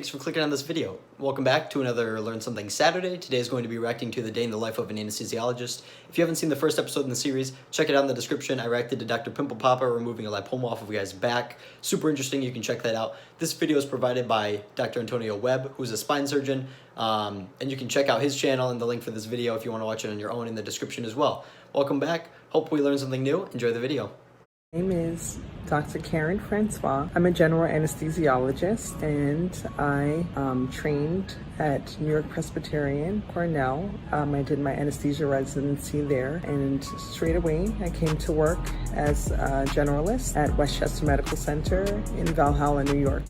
thanks for clicking on this video. Welcome back to another Learn Something Saturday. Today is going to be reacting to the day in the life of an anesthesiologist. If you haven't seen the first episode in the series, check it out in the description. I reacted to Dr. Pimple Popper removing a lipoma off of a guy's back. Super interesting, you can check that out. This video is provided by Dr. Antonio Webb, who's a spine surgeon, and you can check out his channel and the link for this video if you want to watch it on your own in the description as well. Welcome back. Hope we learned something new. Enjoy the video. My name is Dr. Karen Francois. I'm a general anesthesiologist and I trained at New York Presbyterian, Cornell. I did my anesthesia residency there, and straight away I came to work as a generalist at Westchester Medical Center in Valhalla, New York.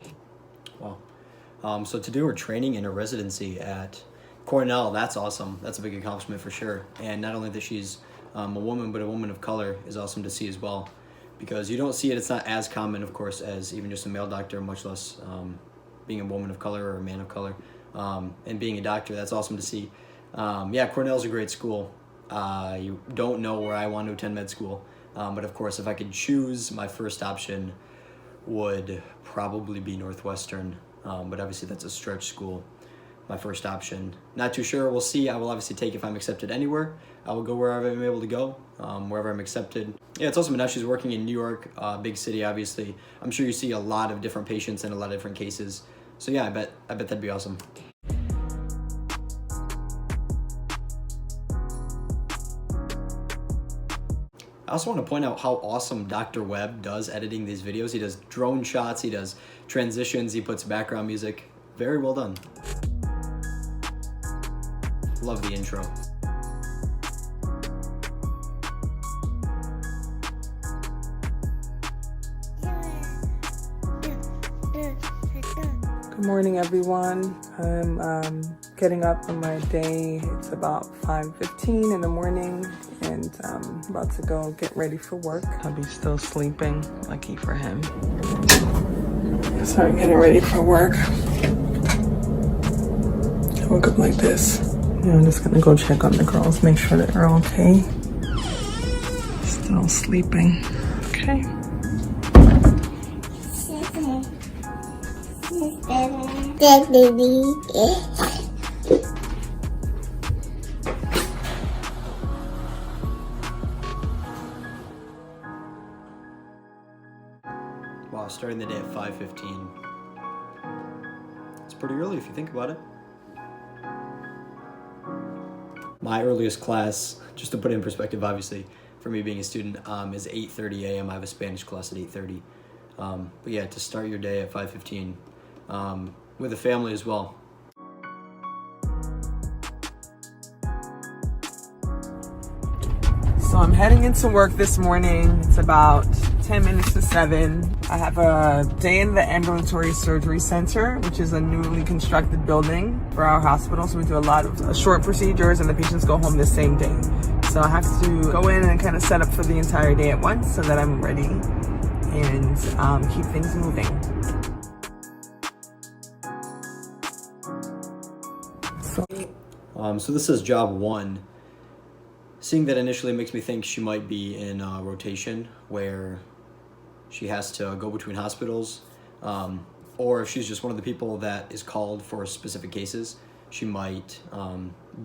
Wow. So to do her training in a residency at Cornell, that's awesome. That's a big accomplishment for sure. And not only that she's a woman, but a woman of color is awesome to see as well. Because you don't see it, it's not as common, of course, as even just a male doctor, much less being a woman of color or a man of color. And being a doctor, that's awesome to see. Yeah, Cornell's a great school. You don't know where I want to attend med school. But of course, if I could choose, my first option would probably be Northwestern. But obviously that's a stretch school. My first option. Not too sure, we'll see. I will obviously take if I'm accepted anywhere. I will go wherever I'm able to go, wherever I'm accepted. Yeah, it's awesome. Now she's working in New York, big city, obviously. I'm sure you see a lot of different patients and a lot of different cases. So yeah, I bet that'd be awesome. I also want to point out how awesome Dr. Webb does editing these videos. He does drone shots, he does transitions, he puts background music. Very well done. Love the intro. Good morning, everyone. I'm getting up on my day. It's about 5:15 in the morning, and I'm about to go get ready for work. Hubby's still sleeping, lucky for him. So I'm getting ready for work. I woke up like this. Yeah, I'm just gonna go check on the girls, make sure that they're okay. Still sleeping. Okay. Wow, starting the day at 5:15. It's pretty early if you think about it. My earliest class, just to put it in perspective, obviously, for me being a student, is 8:30 a.m. I have a Spanish class at 8:30. But yeah, to start your day at 5:15 with a family as well. So I'm heading into work this morning. It's about 10 minutes to 7. I have a day in the ambulatory surgery center, which is a newly constructed building for our hospital. So we do a lot of short procedures and the patients go home the same day. So I have to go in and kind of set up for the entire day at once so that I'm ready and keep things moving. So this is job 1. Seeing that initially makes me think she might be in rotation where she has to go between hospitals, or if she's just one of the people that is called for specific cases, she might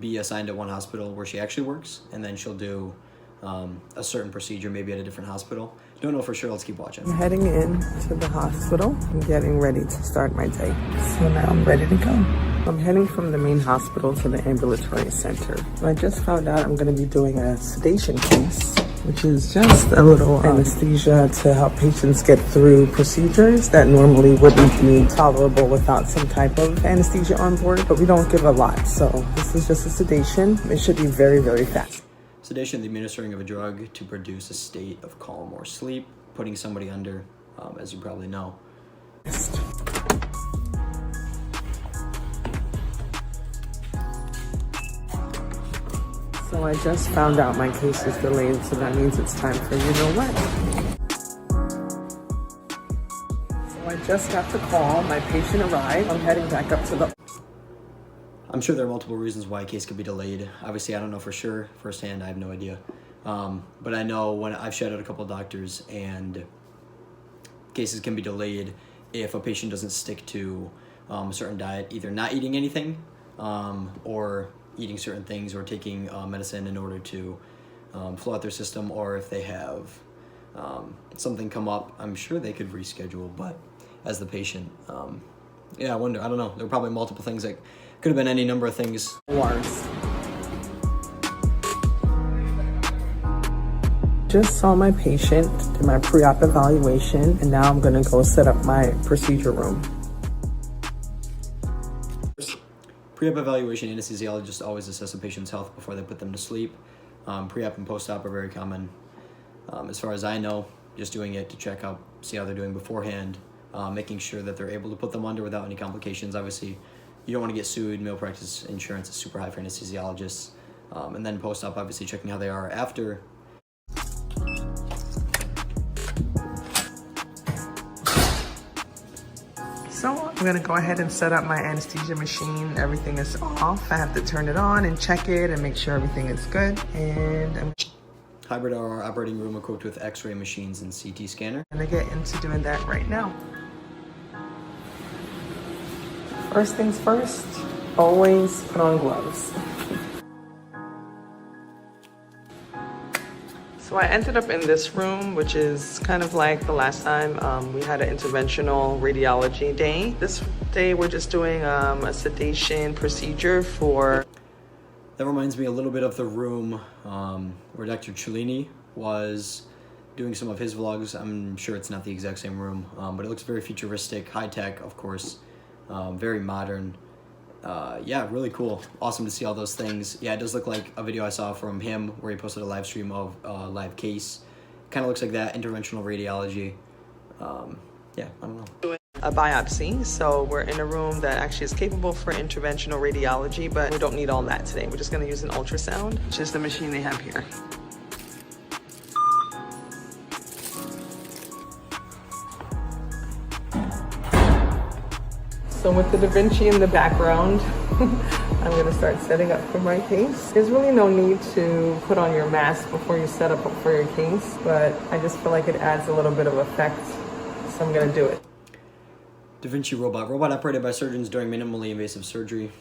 be assigned to one hospital where she actually works, and then she'll do a certain procedure maybe at a different hospital. Don't know for sure, let's keep watching. I'm heading in to the hospital and getting ready to start my day. So now I'm ready to go. I'm heading from the main hospital to the ambulatory center. I just found out I'm going to be doing a sedation case, which is just a little anesthesia to help patients get through procedures that normally wouldn't be tolerable without some type of anesthesia on board, but we don't give a lot. So this is just a sedation. It should be very, very fast. Sedation, the administering of a drug to produce a state of calm or sleep, putting somebody under, as you probably know. So I just found out my case is delayed, so that means it's time for you know what. So I just got the call, my patient arrived. I'm heading back up to the... I'm sure there are multiple reasons why a case could be delayed. Obviously, I don't know for sure. Firsthand, I have no idea. But I know when I've shadowed a couple of doctors, and cases can be delayed if a patient doesn't stick to a certain diet, either not eating anything or eating certain things or taking medicine in order to flow out their system, or if they have something come up, I'm sure they could reschedule, but as the patient, yeah, I wonder, I don't know, there were probably multiple things that could have been any number of things. Worse. Just saw my patient, did my pre-op evaluation, and now I'm gonna go set up my procedure room. Pre-op evaluation, anesthesiologists always assess a patient's health before they put them to sleep. Pre-op and post-op are very common. As far as I know, just doing it to check out, see how they're doing beforehand, making sure that they're able to put them under without any complications. Obviously, you don't want to get sued. Malpractice insurance is super high for anesthesiologists. And then post-op, obviously checking how they are after. So I'm gonna go ahead and set up my anesthesia machine. Everything is off. I have to turn it on and check it and make sure everything is good. And I'm Hybrid OR operating room equipped with X-ray machines and CT scanner. gonna get into doing that right now. First things first, always put on gloves. So I ended up in this room, which is kind of like the last time we had an interventional radiology day. This day we're just doing a sedation procedure for... That reminds me a little bit of the room where Dr. Cellini was doing some of his vlogs. I'm sure it's not the exact same room, but it looks very futuristic, high tech, of course, very modern. Yeah, really cool. Awesome to see all those things. Yeah, it does look like a video I saw from him where he posted a live stream of a live case. Kind of looks like that, interventional radiology. Yeah, I don't know. A biopsy, so we're in a room that actually is capable for interventional radiology, but we don't need all that today. We're just going to use an ultrasound, which is the machine they have here. So with the Da Vinci in the background, I'm going to start setting up for my case. There's really no need to put on your mask before you set up for your case, but I just feel like it adds a little bit of effect, so I'm going to do it. Da Vinci robot operated by surgeons during minimally invasive surgery.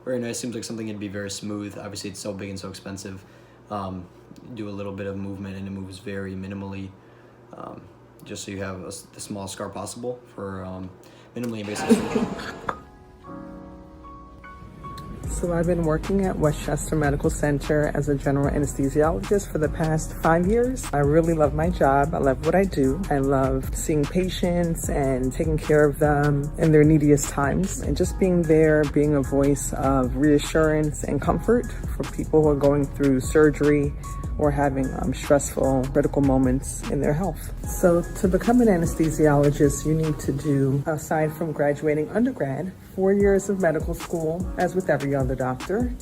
Very nice. Seems like something that'd be very smooth. Obviously, it's so big and so expensive. Do a little bit of movement and it moves very minimally, just so you have the smallest scar possible for minimally invasive surgery. So I've been working at Westchester Medical Center as a general anesthesiologist for the past 5 years. I really love my job. I love what I do. I love seeing patients and taking care of them in their neediest times, and just being there, being a voice of reassurance and comfort for people who are going through surgery or having stressful, critical moments in their health. So to become an anesthesiologist, you need to do, aside from graduating undergrad, 4 years of medical school, as with every other doctor,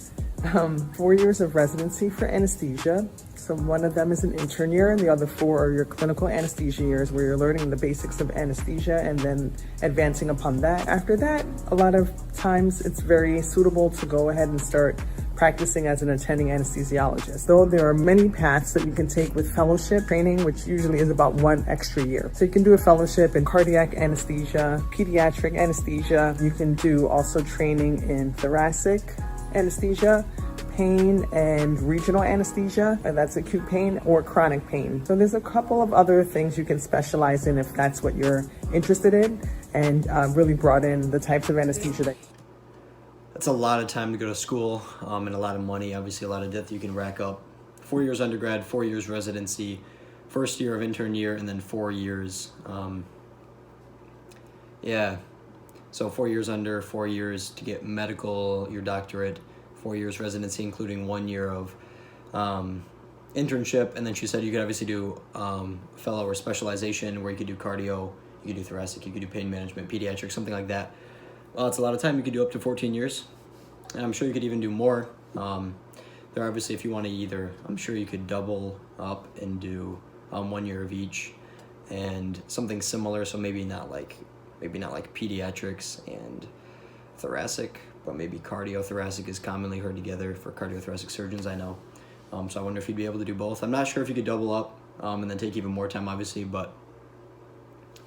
4 years of residency for anesthesia. So one of them is an intern year and the other 4 are your clinical anesthesia years, where you're learning the basics of anesthesia and then advancing upon that. After that, a lot of times it's very suitable to go ahead and start practicing as an attending anesthesiologist. Though there are many paths that you can take with fellowship training, which usually is about 1 extra year. So you can do a fellowship in cardiac anesthesia, pediatric anesthesia. You can do also training in thoracic anesthesia, pain and regional anesthesia, and that's acute pain or chronic pain. So there's a couple of other things you can specialize in if that's what you're interested in, and really broaden the types of anesthesia that. That's a lot of time to go to school, and a lot of money, obviously a lot of debt you can rack up. 4 years undergrad, 4 years residency, first year of intern year, and then 4 years. Yeah, so 4 years under, 4 years to get medical, your doctorate, 4 years residency, including 1 year of internship. And then she said you could obviously do fellow or specialization where you could do cardio, you could do thoracic, you could do pain management, pediatrics, something like that. Well, it's a lot of time. You could do up to 14 years. And I'm sure you could even do more. There obviously, if you want to either, I'm sure you could double up and do 1 year of each and something similar. So maybe not like pediatrics and thoracic, but maybe cardiothoracic is commonly heard together for cardiothoracic surgeons, I know. So I wonder if you'd be able to do both. I'm not sure if you could double up and then take even more time, obviously, but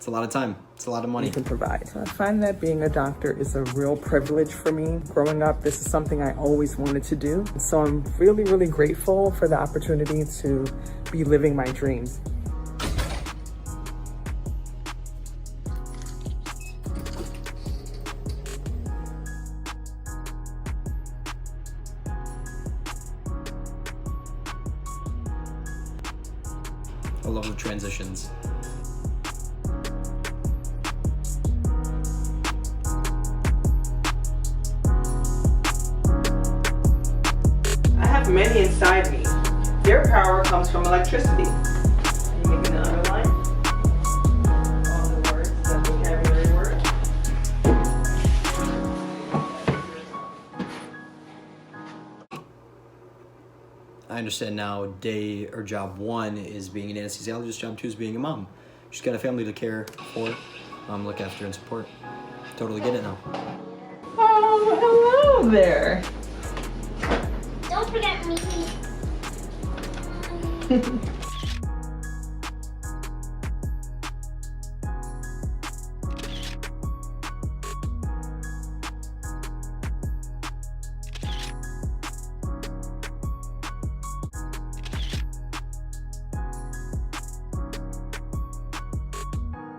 It's a lot of time. It's a lot of money. You can provide. So I find that being a doctor is a real privilege for me. Growing up, this is something I always wanted to do. So I'm really, really grateful for the opportunity to be living my dreams. I love the transitions. I have many inside me. Their power comes from electricity. Are you making the underline? All the words, the vocabulary word. I understand now day or job 1 is being an anesthesiologist, job 2 is being a mom. She's got a family to care for, look after and support. Totally get it now. Oh, hello there. Don't forget me.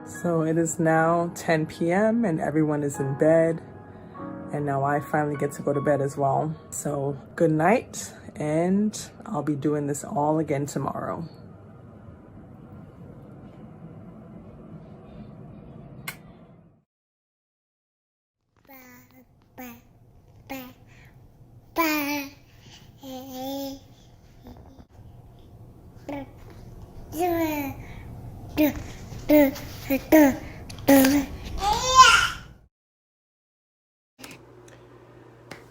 So it is now 10 p.m. and everyone is in bed. And now I finally get to go to bed as well. So good night, and I'll be doing this all again tomorrow. Ba, ba, ba.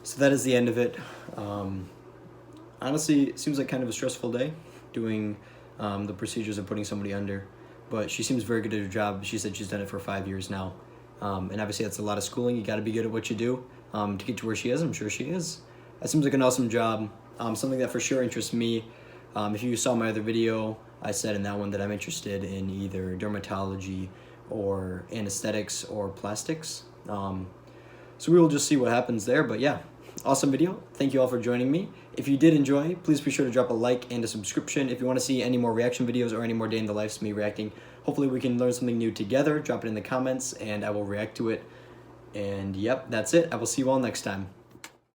So that is the end of it. Honestly, it seems like kind of a stressful day doing the procedures of putting somebody under, but she seems very good at her job. She said she's done it for 5 years now. And obviously that's a lot of schooling. You got to be good at what you do to get to where she is. I'm sure she is. That seems like an awesome job. Something that for sure interests me. If you saw my other video, I said in that one that I'm interested in either dermatology or anesthetics or plastics. So we will just see what happens there. But yeah, awesome video. Thank you all for joining me. If you did enjoy, please be sure to drop a like and a subscription. If you want to see any more reaction videos or any more day in the life of me reacting, hopefully we can learn something new together. Drop it in the comments and I will react to it. And yep, that's it. I will see you all next time.